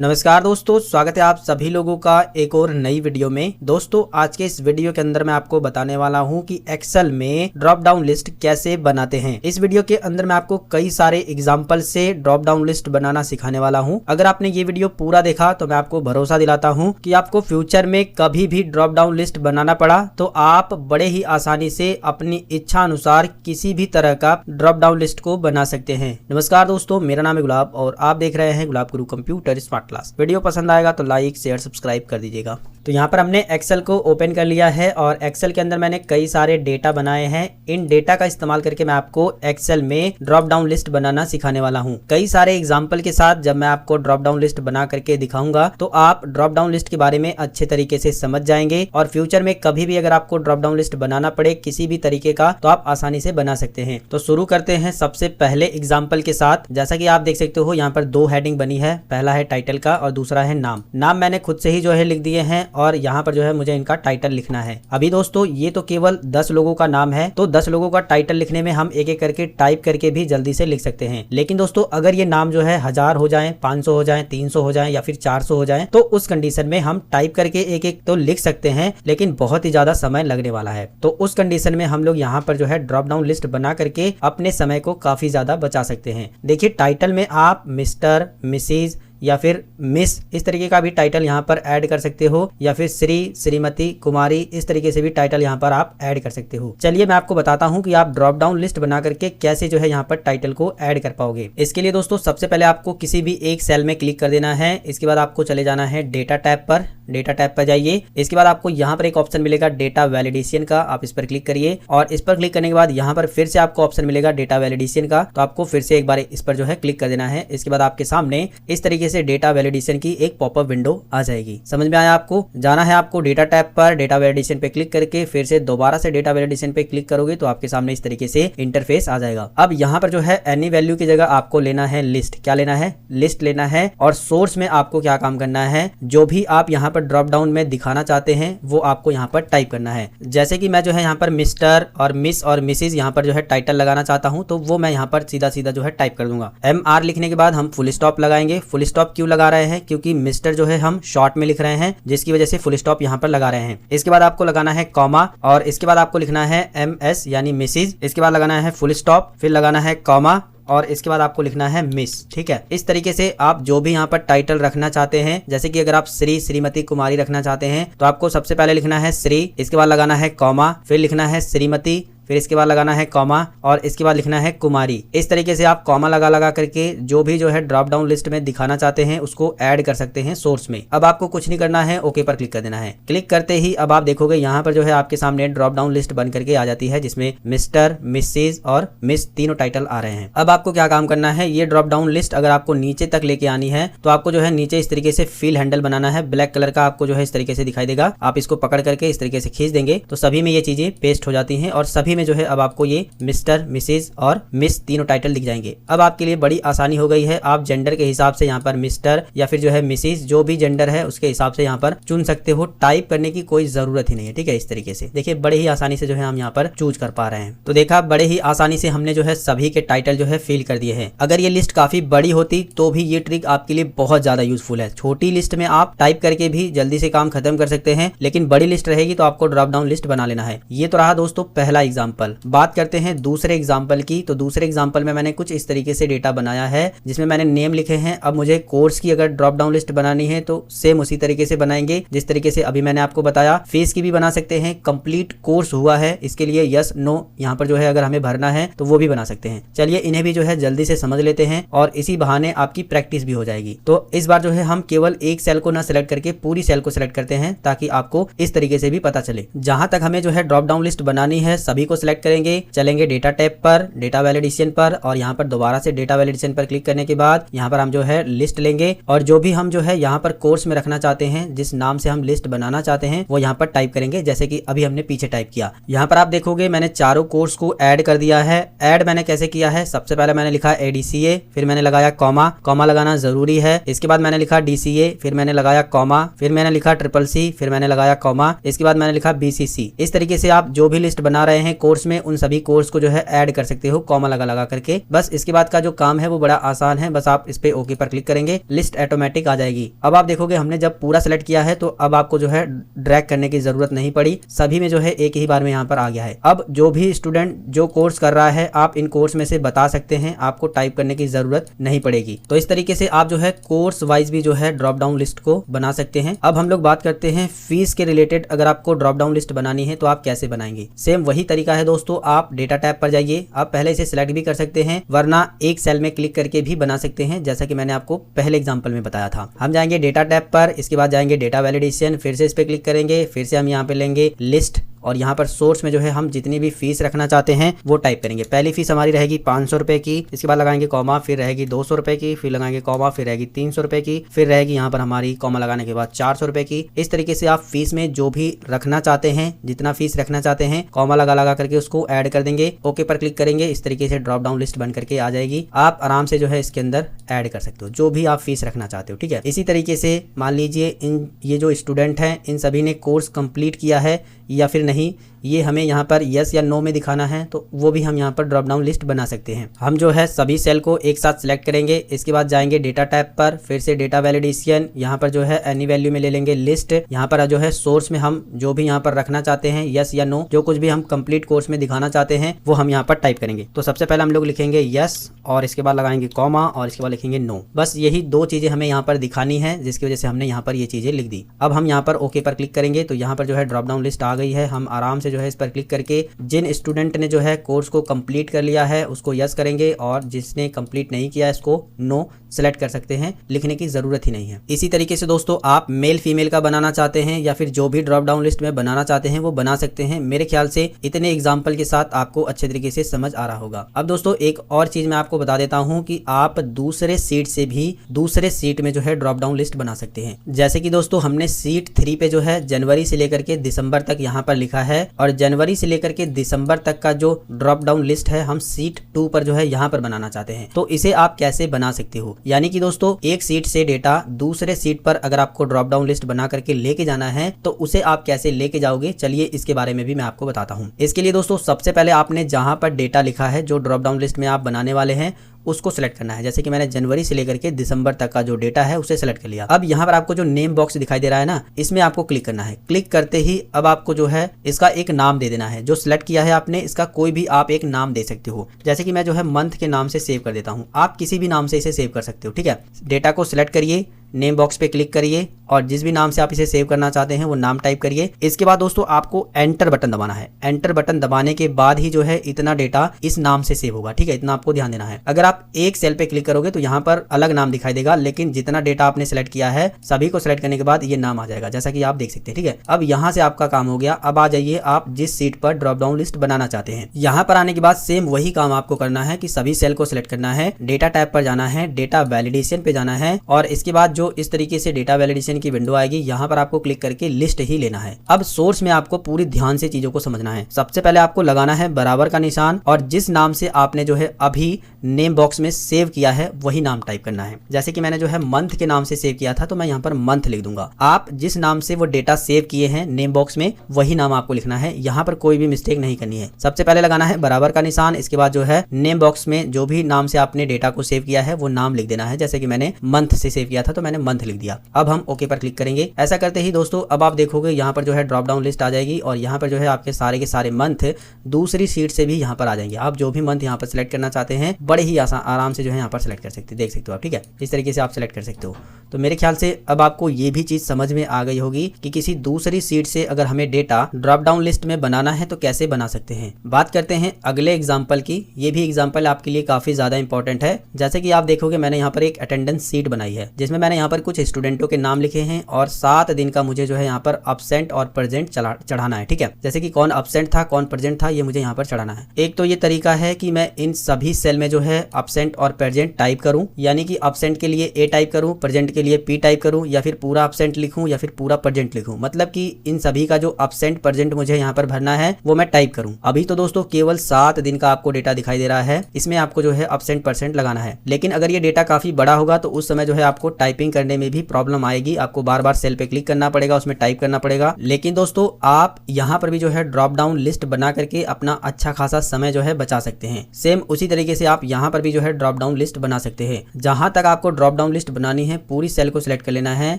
नमस्कार दोस्तों, स्वागत है आप सभी लोगों का एक और नई वीडियो में। दोस्तों आज के इस वीडियो के अंदर मैं आपको बताने वाला हूं कि एक्सेल में ड्रॉप डाउन लिस्ट कैसे बनाते हैं। इस वीडियो के अंदर मैं आपको कई सारे एग्जांपल से ड्रॉप डाउन लिस्ट बनाना सिखाने वाला हूं। अगर आपने ये वीडियो पूरा देखा तो मैं आपको भरोसा दिलाता हूं कि आपको फ्यूचर में कभी भी ड्रॉप डाउन लिस्ट बनाना पड़ा तो आप बड़े ही आसानी से अपनी इच्छा अनुसार किसी भी तरह का ड्रॉप डाउन लिस्ट को बना सकते हैं। नमस्कार दोस्तों, मेरा नाम है गुलाब और आप देख रहे हैं गुलाब गुरु कंप्यूटर स्मार्ट क्लास। वीडियो पसंद आएगा तो लाइक शेयर सब्सक्राइब कर दीजिएगा। तो यहाँ पर हमने एक्सेल को ओपन कर लिया है और एक्सेल के अंदर मैंने कई सारे डेटा बनाए हैं। इन डेटा का इस्तेमाल करके मैं आपको एक्सेल में ड्रॉप डाउन लिस्ट बनाना सिखाने वाला हूँ। कई सारे एग्जाम्पल के साथ जब मैं आपको ड्रॉप डाउन लिस्ट बना करके दिखाऊंगा तो आप ड्रॉप डाउन लिस्ट के बारे में अच्छे तरीके से समझ जाएंगे और फ्यूचर में कभी भी अगर आपको ड्रॉप डाउन लिस्ट बनाना पड़े किसी भी तरीके का तो आप आसानी से बना सकते हैं। तो शुरू करते हैं सबसे पहले एग्जाम्पल के साथ। जैसा कि आप देख सकते हो यहाँ पर दो हेडिंग बनी है, पहला है टाइटल का और दूसरा है नाम मैंने खुद से ही जो है लिख दिए हैं और यहाँ पर जो है मुझे इनका टाइटल लिखना है। अभी दोस्तों ये तो केवल 10 लोगों का नाम है, तो 10 लोगों का टाइटल लिखने में हम एक एक करके टाइप करके भी जल्दी से लिख सकते हैं। लेकिन दोस्तों अगर ये नाम जो है 1000 हो जाए, 500 हो जाए, 300 हो जाए या फिर 400 हो जाए तो उस कंडीशन में हम टाइप करके एक एक तो लिख सकते हैं, लेकिन बहुत ही ज्यादा समय लगने वाला है। तो उस कंडीशन में हम लोग यहाँ पर जो है ड्रॉप डाउन लिस्ट बना करके अपने समय को काफी ज्यादा बचा सकते हैं। देखिए टाइटल में आप मिस्टर, मिसिज या फिर मिस इस तरीके का भी टाइटल यहाँ पर ऐड कर सकते हो, या फिर श्री, श्रीमती, कुमारी इस तरीके से भी टाइटल यहाँ पर आप ऐड कर सकते हो। चलिए मैं आपको बताता हूँ कि आप ड्रॉप डाउन लिस्ट बना करके कैसे जो है यहाँ पर टाइटल को ऐड कर पाओगे। इसके लिए दोस्तों सबसे पहले आपको किसी भी एक सेल में क्लिक कर देना है। इसके बाद आपको चले जाना है डेटा टैब पर। डेटा टैब पर जाइए। इसके बाद आपको यहाँ पर एक ऑप्शन मिलेगा डेटा वैलिडेशन का, आप इस पर क्लिक करिए और इस पर क्लिक करने के बाद यहाँ पर फिर से आपको ऑप्शन मिलेगा डेटा वैलिडेशन का, तो आपको फिर से एक बार इस पर जो है क्लिक कर देना है। इसके बाद आपके सामने इस तरीके से डेटा वैलिडेशन की एक पॉपअप विंडो आ जाएगी। समझ में आया? आपको जाना है आपको डेटा टैब पर, डेटा वैलिडेशन पे क्लिक करके फिर से दोबारा से डेटा वैलिडेशन पे क्लिक करोगे तो आपके सामने इस तरीके से इंटरफेस आ जाएगा। अब यहाँ पर जो है एनी वैल्यू की जगह आपको लेना है लिस्ट। क्या लेना है? लिस्ट लेना है। और सोर्स में आपको क्या काम करना है, जो भी आप यहाँ पर ड्रॉप डाउन में दिखाना चाहते हैं वो आपको यहाँ पर टाइप करना है। जैसे कि मैं जो है यहाँ पर मिस्टर और मिस और मिसिज यहाँ पर जो है टाइटल लगाना चाहता हूँ, तो वो मैं यहाँ पर सीधा सीधा जो है टाइप कर दूंगा। MR लिखने के बाद हम फुल स्टॉप लगाएंगे। फुल स्टॉप क्यों लगा रहे हैं? क्योंकि मिस्टर जो है हम शॉर्ट में लिख रहे हैं, जिसकी वजह से फुल स्टॉप यहाँ पर लगा रहे हैं। इसके बाद आपको लगाना है कॉमा और इसके बाद आपको लिखना है MS यानी मिसिज। इसके बाद लगाना है फुल स्टॉप, फिर लगाना है कॉमा और इसके बाद आपको लिखना है मिस। ठीक है, इस तरीके से आप जो भी यहाँ पर टाइटल रखना चाहते हैं, जैसे कि अगर आप श्री, श्रीमती, कुमारी रखना चाहते हैं तो आपको सबसे पहले लिखना है श्री, इसके बाद लगाना है कॉमा, फिर लिखना है श्रीमती, फिर इसके बाद लगाना है कॉमा और इसके बाद लिखना है कुमारी। इस तरीके से आप कॉमा लगा करके जो भी जो है ड्रॉप डाउन लिस्ट में दिखाना चाहते हैं उसको ऐड कर सकते हैं सोर्स में। अब आपको कुछ नहीं करना है, ओके पर क्लिक कर देना है। क्लिक करते ही अब आप देखोगे यहाँ पर जो है आपके सामने ड्रॉप डाउन लिस्ट बन करके आ जाती है, जिसमें मिस्टर, मिसिज और मिस तीनों टाइटल आ रहे हैं। अब आपको क्या काम करना है, ये ड्रॉप डाउन लिस्ट अगर आपको नीचे तक लेके आनी है तो आपको जो है नीचे इस तरीके से फिल हैंडल बनाना है। ब्लैक कलर का आपको जो है इस तरीके से दिखाई देगा। आप इसको पकड़ करके इस तरीके से खींच देंगे तो सभी में ये चीजें पेस्ट हो जाती हैं और सभी में जो है अब आपको मिस्टर, मिसिज और मिस तीनों टाइटल दिख जाएंगे। अब आपके लिए बड़ी आसानी हो गई है। आप जेंडर के हिसाब से यहाँ पर मिस्टर या फिर जो है मिसिज, जो भी जेंडर है उसके हिसाब से यहाँ पर चुन सकते हो। टाइप करने की कोई जरूरत ही नहीं है। ठीक है, इस तरीके से देखिए बड़े ही आसानी से जो है हम यहाँ पर चूज कर पा रहे हैं। तो देखा, बड़े ही आसानी से हमने जो है सभी के टाइटल जो है फिल कर दिए हैं। अगर ये लिस्ट काफी बड़ी होती तो भी ये ट्रिक आपके लिए बहुत ज्यादा यूजफुल है। छोटी लिस्ट में आप टाइप करके भी जल्दी से काम खत्म कर सकते हैं, लेकिन बड़ी लिस्ट रहेगी तो आपको ड्रॉप डाउन लिस्ट बना लेना है। ये तो रहा दोस्तों पहला एग्जाम्पल। बात करते हैं दूसरे एग्जाम्पल की। तो दूसरे एग्जाम्पल में मैंने कुछ इस तरीके से डेटा बनाया है जिसमें मैंने नेम लिखे हैं। अब मुझे कोर्स की अगर ड्रॉप डाउन लिस्ट बनानी है तो सेम उसी तरीके से बनाएंगे जिस तरीके से अभी मैंने आपको बताया। फीस की भी बना सकते हैं। कंप्लीट कोर्स हुआ है इसके लिए यस नो यहाँ पर जो है अगर हमें भरना है तो वो भी बना सकते हैं। चलिए इन्हें भी जो है जल्दी से समझ लेते हैं और इसी बहाने आपकी प्रैक्टिस भी हो जाएगी। तो इस बार जो है हम केवल एक सेल को ना सिलेक्ट करके पूरी सेल को सिलेक्ट करते हैं ताकि आपको इस तरीके से भी पता चले। जहां तक हमें जो है ड्रॉप डाउन लिस्ट बनानी है सभी को सिलेक्ट करेंगे, चलेंगे डेटा टैब पर, डेटा वैलिडेशन पर और यहाँ पर दोबारा से डेटा वैलिडेशन पर क्लिक करने के बाद यहाँ पर हम जो है लिस्ट लेंगे और जो भी हम जो है यहाँ पर कोर्स में रखना चाहते हैं, जिस नाम से हम लिस्ट बनाना चाहते हैं वो यहाँ पर टाइप करेंगे, जैसे कि अभी हमने पीछे टाइप किया। यहाँ पर आप देखोगे मैंने चारों कोर्स को ऐड कर दिया है। ऐड मैंने कैसे किया है, सबसे पहले मैंने लिखा ADCA, फिर मैंने लगाया कॉमा, कॉमा लगाना जरूरी है। इसके बाद मैंने लिखा DCA, फिर मैंने लगाया कॉमा, फिर मैंने लिखा CCC, फिर मैंने लगाया कॉमा, इसके बाद मैंने लिखा BCC। इस तरीके से आप जो भी लिस्ट बना रहे हैं कोर्स में उन सभी कोर्स को जो है ऐड कर सकते हो कॉमा लगा लगा करके। बस इसके बाद का जो काम है वो बड़ा आसान है, बस आप इस पे ओके पर क्लिक करेंगे, लिस्ट ऑटोमेटिक आ जाएगी। अब आप देखोगे हमने जब पूरा सेलेक्ट किया है तो अब आपको जो है ड्रैग करने की जरूरत नहीं पड़ी, सभी में जो है एक ही बार में यहाँ पर आ गया है। अब जो भी स्टूडेंट जो कोर्स कर रहा है आप इन कोर्स में से बता सकते हैं, आपको टाइप करने की जरूरत नहीं पड़ेगी। तो इस तरीके से आप जो है कोर्स वाइज भी जो है ड्रॉप डाउन लिस्ट को बना सकते हैं। अब हम लोग बात करते हैं फीस के रिलेटेड, अगर आपको ड्रॉप डाउन लिस्ट बनानी है तो आप कैसे बनाएंगे। सेम वही तरीका है दोस्तों, आप डेटा टैब पर जाइए, आप पहले इसे सिलेक्ट भी कर सकते हैं वरना एक सेल में क्लिक करके भी बना सकते हैं, जैसा कि मैंने आपको पहले एग्जांपल में बताया था। हम जाएंगे डेटा टैब पर, इसके बाद जाएंगे डेटा वैलिडेशन, फिर से इस पे क्लिक करेंगे, फिर से हम यहाँ पे लेंगे लिस्ट और यहाँ पर सोर्स में जो है हम जितनी भी फीस रखना चाहते हैं वो टाइप करेंगे। पहली फीस हमारी रहेगी 500 रुपए की, इसके बाद लगाएंगे कॉमा, फिर रहेगी 200 रुपए की, फिर लगाएंगे कॉमा, फिर रहेगी 300 रुपए की, फिर रहेगी यहाँ पर हमारी कॉमा लगाने के बाद 400 रुपए की। इस तरीके से आप फीस में जो भी रखना चाहते हैं, जितना फीस रखना चाहते हैं, कॉमा लगा लगा करके उसको ऐड कर देंगे, ओके पर क्लिक करेंगे। इस तरीके से ड्रॉप डाउन लिस्ट बन करके आ जाएगी। आप आराम से जो है इसके अंदर ऐड कर सकते हो जो भी आप फीस रखना चाहते हो, ठीक है। इसी तरीके से मान लीजिए ये जो स्टूडेंट हैं इन सभी ने कोर्स कंप्लीट किया है या फिर नहीं, ये हमें यहाँ पर यस या नो में दिखाना है तो वो भी हम यहाँ पर ड्रॉप डाउन लिस्ट बना सकते हैं। हम जो है सभी सेल को एक साथ सिलेक्ट करेंगे, इसके बाद जाएंगे डेटा टैब पर, फिर से डेटा वैलिडेशन, यहाँ पर जो है एनी वैल्यू में ले लेंगे लिस्ट। यहाँ पर जो है सोर्स में हम जो भी यहाँ पर रखना चाहते हैं यस या नो, जो कुछ भी हम कंप्लीट कोर्स में दिखाना चाहते हैं वो हम यहाँ पर टाइप करेंगे। तो सबसे पहले हम लोग लिखेंगे यस और इसके बाद लगाएंगे कॉमा और इसके बाद लिखेंगे नो। बस यही दो चीजें हमें यहाँ पर दिखानी है जिसकी वजह से हमने यहाँ पर ये चीजें लिख दी। अब हम यहाँ पर ओके पर क्लिक करेंगे तो यहाँ पर जो है ड्रॉप डाउन लिस्ट आ गई है। हम आराम से जो है इस पर क्लिक करके जिन स्टूडेंट ने जो है कोर्स को कंप्लीट कर लिया है उसको यस करेंगे और जिसने कंप्लीट नहीं किया है इसको नो सेलेक्ट कर सकते हैं, लिखने की जरूरत ही नहीं है। इसी तरीके से दोस्तों आप मेल फीमेल का बनाना चाहते हैं या फिर जो भी ड्रॉप डाउन लिस्ट में बनाना चाहते हैं वो बना सकते हैं। मेरे ख्याल से इतने एग्जाम्पल के साथ आपको अच्छे तरीके से समझ आ रहा होगा। अब दोस्तों एक और चीज मैं आपको बता देता हूं कि आप दूसरे सीट से भी दूसरे सीट में जो है ड्रॉप डाउन लिस्ट बना सकते हैं। जैसे कि दोस्तों हमने सीट 3 पे जो है जनवरी से लेकर के दिसंबर तक यहाँ पर लिखा है और जनवरी से लेकर के दिसंबर तक का जो ड्रॉप डाउन लिस्ट है हम सीट 2 पर जो है यहाँ पर बनाना चाहते हैं। तो इसे आप कैसे बना सकते हो, यानी कि दोस्तों एक सीट से डेटा दूसरे सीट पर अगर आपको ड्रॉप डाउन लिस्ट बना करके लेके जाना है तो उसे आप कैसे लेके जाओगे, चलिए इसके बारे में भी मैं आपको बताता हूँ। इसके लिए दोस्तों सबसे पहले आपने जहां पर डेटा लिखा है जो ड्रॉप डाउन लिस्ट में आप बनाने वाले हैं उसको सिलेक्ट करना है। जैसे कि मैंने जनवरी से लेकर के दिसंबर तक का जो डेटा है उसे सिलेक्ट कर लिया। अब यहाँ पर आपको जो नेम बॉक्स दिखाई दे रहा है ना, इसमें आपको क्लिक करना है। क्लिक करते ही अब आपको जो है इसका एक नाम दे देना है। जो सिलेक्ट किया है आपने इसका कोई भी आप एक नाम दे सकते हो। जैसे कि मैं जो है मंथ के नाम से सेव कर देता हूँ, आप किसी भी नाम से इसे सेव कर सकते हो, ठीक है। डेटा को सिलेक्ट करिए, नेम बॉक्स पे क्लिक करिए और जिस भी नाम से आप इसे सेव करना चाहते हैं वो नाम टाइप करिए। इसके बाद दोस्तों आपको एंटर बटन दबाना है। एंटर बटन दबाने के बाद ही जो है इतना डेटा इस नाम से सेव होगा, ठीक है। इतना आपको ध्यान देना है। अगर आप एक सेल पे क्लिक करोगे तो यहाँ पर अलग नाम दिखाई देगा, लेकिन जितना डेटा आपने सेलेक्ट किया है सभी को सिलेक्ट करने के बाद ये नाम आ जाएगा, जैसा कि आप देख सकते हैं, ठीक है। अब यहाँ से आपका काम हो गया। अब आ जाइए आप जिस सीट पर ड्रॉप डाउन लिस्ट बनाना चाहते हैं। यहाँ पर आने के बाद सेम वही काम आपको करना है कि सभी सेल को सिलेक्ट करना है, डेटा टैब पर जाना है, डेटा वैलिडेशन पे जाना है और इसके बाद जो इस तरीके से डेटा वैलिडेशन की विंडो आएगी यहाँ पर आपको क्लिक करके लिस्ट ही लेना है। अब सोर्स में आपको पूरी ध्यान से चीजों को समझना है। सबसे पहले आपको लगाना है बराबर का निशान और जिस नाम से आपने जो है अभी नेम बॉक्स में सेव किया है वही नाम टाइप करना है। जैसे कि मैंने जो है मंथ के नाम से सेव किया था तो मैं यहाँ पर मंथ लिख दूंगा। आप जिस नाम से वो डेटा सेव किए हैं नेम बॉक्स में वही नाम आपको लिखना है। यहाँ पर कोई भी मिस्टेक नहीं करनी है। सबसे पहले लगाना है बराबर का निशान, इसके बाद जो है नेम बॉक्स में जो भी नाम से आपने डेटा को सेव किया है वो नाम लिख देना है। जैसे कि मैंने मंथ से सेव किया था तो मैंने मंथ लिख दिया। अब हम ओके पर क्लिक करेंगे। ऐसा करते ही दोस्तों अब आप देखोगे यहाँ पर जो है ड्रॉप डाउन लिस्ट आ जाएगी और यहाँ पर जो है आपके सारे के सारे मंथ दूसरी सीट से भी यहाँ पर आ जाएंगे। आप जो भी मंथ यहाँ पर सिलेक्ट करना चाहते हैं बड़े ही आराम से जो है यहाँ पर सिलेक्ट कर सकते हैं, देख सकते हो आप, ठीक है। इस तरीके से आप सिलेक्ट कर सकते हो। तो मेरे ख्याल से अब आपको ये भी चीज समझ में आ गई होगी कि किसी दूसरी सीट से अगर हमें डेटा ड्रॉप डाउन लिस्ट में बनाना है तो कैसे बना सकते हैं। बात करते हैं अगले एग्जाम्पल की। ये भी एग्जाम्पल आपके लिए काफी ज्यादा इंपॉर्टेंट है। जैसे कि आप देखोगे मैंने यहाँ पर एक अटेंडेंस सीट बनाई है जिसमें मैंने यहाँ पर कुछ स्टूडेंटों के नाम लिखे हैं और 7 दिन का मुझे जो है यहाँ पर अब्सेंट और प्रेजेंट चढ़ाना है, ठीक है। जैसे कि कौन अब्सेंट था कौन प्रेजेंट था ये मुझे यहाँ पर चढ़ाना है। एक तो ये तरीका है कि मैं इन सभी सेल में जो है अब्सेंट और प्रेजेंट टाइप करूं, यानी कि अब्सेंट के लिए ए टाइप करूं, प्रेजेंट के लिए पी टाइप करूं या फिर पूरा अब्सेंट लिखूं या फिर पूरा प्रेजेंट लिखूं। मतलब कि इन सभी का जो अब्सेंट प्रेजेंट मुझे यहाँ पर भरना है वो मैं टाइप करूं। अभी तो दोस्तों केवल 7 दिन का आपको डेटा दिखाई दे रहा है, इसमें आपको जो है अब्सेंट परसेंट लगाना है। लेकिन अगर ये डेटा काफी बड़ा होगा तो उस समय जो है आपको टाइपिंग करने में भी प्रॉब्लम आएगी, आपको बार बार सेल पे क्लिक करना पड़ेगा, उसमें टाइप करना पड़ेगा। लेकिन दोस्तों आप यहाँ पर भी जो है ड्रॉप डाउन लिस्ट बना करके अपना अच्छा खासा समय जो है बचा सकते हैं। सेम उसी तरीके से आप यहाँ पर भी जो है ड्रॉप डाउन लिस्ट बना सकते हैं। जहां तक आपको ड्रॉप डाउन लिस्ट बनानी है, पूरी सेल को सिलेक्ट कर लेना है।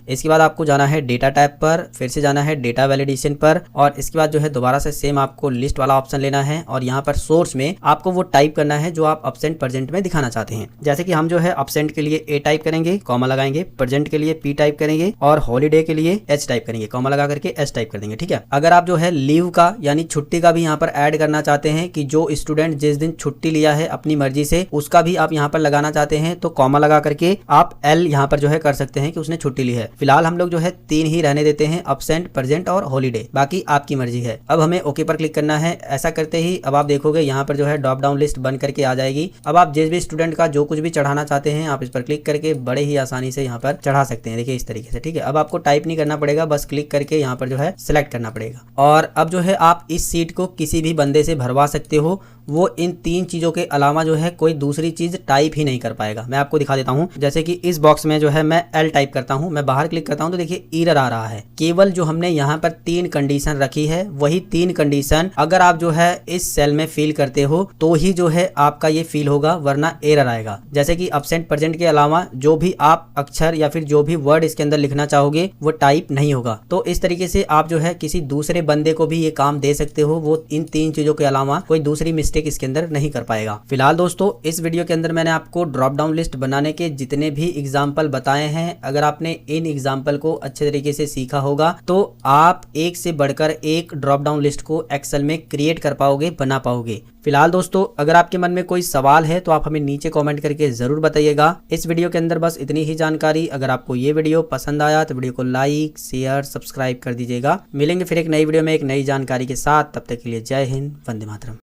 इसके बाद आपको जाना है डेटा टैब पर, फिर से जाना है डेटा वैलिडेशन पर, और इसके बाद जो है दोबारा से सेम आपको लिस्ट वाला ऑप्शन लेना है और यहाँ पर सोर्स में आपको वो टाइप करना है जो आप अब्सेंट प्रेजेंट में दिखाना चाहते हैं। जैसे कि हम जो है अब्सेंट के लिए ए टाइप करेंगे, कॉमा लगाएंगे, प्रेजेंट के लिए पी टाइप करेंगे और हॉलीडे के लिए एच टाइप करेंगे, कॉमा लगा करके एस टाइप कर देंगे। ठीक है। अगर आप जो है लीव का यानी छुट्टी का भी यहाँ पर ऐड करना चाहते हैं कि जो स्टूडेंट जिस दिन छुट्टी लिया है अपनी मर्जी से, उसका भी आप यहाँ पर लगाना चाहते हैं, तो कॉमा लगा करके आप एल यहाँ पर जो है कर सकते हैं कि उसने छुट्टी ली है। फिलहाल हम लोग जो है 3 ही रहने देते हैं, अब्सेंट, प्रेजेंट और हॉलीडे, बाकी आपकी मर्जी है। अब हमें ओके पर क्लिक करना है। ऐसा करते ही अब आप देखोगे यहाँ पर जो है ड्रॉप डाउन लिस्ट बन करके आ जाएगी। अब आप जिस भी स्टूडेंट का जो कुछ भी चढ़ाना चाहते हैं आप इस पर क्लिक करके बड़े ही आसानी से यहाँ पर चढ़ा सकते हैं। देखिए इस तरीके से। ठीक है। अब आपको टाइप नहीं करना पड़ेगा, बस क्लिक करके यहाँ पर जो है सिलेक्ट करना पड़ेगा। और अब जो है आप इस सीट को किसी भी बंदे से भरवा सकते हो। वो इन 3 चीजों के अलावा जो है कोई दूसरी चीज टाइप ही नहीं कर पाएगा। मैं आपको दिखा देता हूं। जैसे कि इस बॉक्स में जो है मैं एल टाइप करता हूं, मैं बाहर क्लिक करता हूं तो देखिए एरर आ रहा है। केवल जो हमने यहाँ पर 3 कंडीशन रखी है, वही 3 कंडीशन अगर आप जो है इस सेल में फिल करते हो तो ही जो है आपका ये फिल होगा, वरना एरर आएगा। जैसे कि अब्सेंट प्रेजेंट के अलावा जो भी आप अक्षर या फिर जो भी वर्ड इसके अंदर लिखना चाहोगे वो टाइप नहीं होगा। तो इस तरीके से आप जो है किसी दूसरे बंदे को भी ये काम दे सकते हो, वो इन 3 चीजों के अलावा कोई दूसरी मिस्टेक इसके अंदर नहीं कर पाएगा। फिलहाल दोस्तों इस वीडियो के अंदर मैंने आपको ड्रॉप डाउन लिस्ट बनाने के जितने भी एग्जाम्पल बताए हैं, अगर आपने इन एग्जाम्पल को अच्छे तरीके से सीखा होगा तो आप एक से बढ़कर एक ड्रॉप डाउन लिस्ट को एक्सेल में क्रिएट कर पाओगे, बना पाओगे। फिलहाल दोस्तों अगर आपके मन में कोई सवाल है तो आप हमें नीचे कमेंट करके जरूर बताइएगा। इस वीडियो के अंदर बस इतनी ही जानकारी। अगर आपको ये वीडियो पसंद आया तो वीडियो को लाइक, शेयर, सब्सक्राइब कर दीजिएगा। मिलेंगे फिर एक नई वीडियो में एक नई जानकारी के साथ। तब तक के लिए जय हिंद, वंदे मातरम।